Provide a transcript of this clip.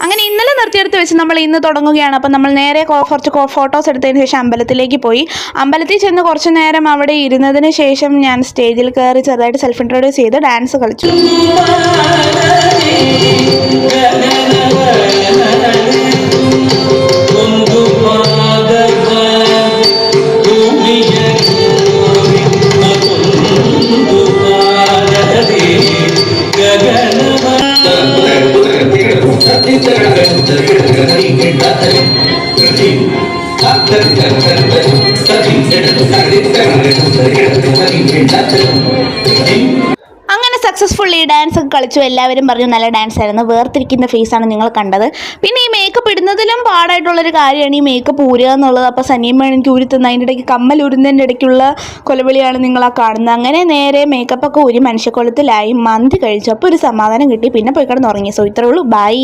അങ്ങനെ ഇന്നലെ നിർത്തിയെടുത്ത് വെച്ച് നമ്മൾ ഇന്ന് തുടങ്ങുകയാണ്. അപ്പം നമ്മൾ നേരെ കുറച്ച് ഫോട്ടോസ് എടുത്തതിന് ശേഷം അമ്പലത്തിലേക്ക് പോയി. അമ്പലത്തിൽ ചെന്ന് കുറച്ച് നേരം അവിടെ ഇരുന്നതിന് ശേഷം ഞാൻ സ്റ്റേജിൽ കയറി ചെറുതായിട്ട് സെൽഫ് ഇൻട്രൊഡ്യൂസ് ചെയ്ത് ഡാൻസ് കളിച്ചു. അങ്ങനെ സക്സസ്ഫുള്ളി ഡാൻസ് ഒക്കെ കളിച്ചു. എല്ലാവരും പറഞ്ഞു നല്ല ഡാൻസ് ആയിരുന്നു. വേർതിരിക്കുന്ന ഫേസാണ് നിങ്ങൾ കണ്ടത്. പിന്നെ ഈ മേക്കപ്പ് ഇടുന്നതിലും പാടായിട്ടുള്ളൊരു കാര്യമാണ് ഈ മേക്കപ്പ് ഊരുക എന്നുള്ളത്. അപ്പോൾ സനിയമ്മ എനിക്ക് ഊരുത്തുന്ന അതിൻ്റെ ഇടയ്ക്ക് കമ്മൽ ഊരുന്നതിൻ്റെ ഇടയ്ക്കുള്ള കൊലവിളിയാണ് നിങ്ങൾ ആ കാണുന്നത്. അങ്ങനെ നേരെ മേക്കപ്പൊക്കെ ഊരി മനുഷ്യക്കൊലത്തിലായി മന്തി കഴിച്ചു. അപ്പോൾ ഒരു സമാധാനം കിട്ടി. പിന്നെ പോയി കിടന്നുറങ്ങി. സോ ഇത്രേ ഉള്ളൂ. ബൈ.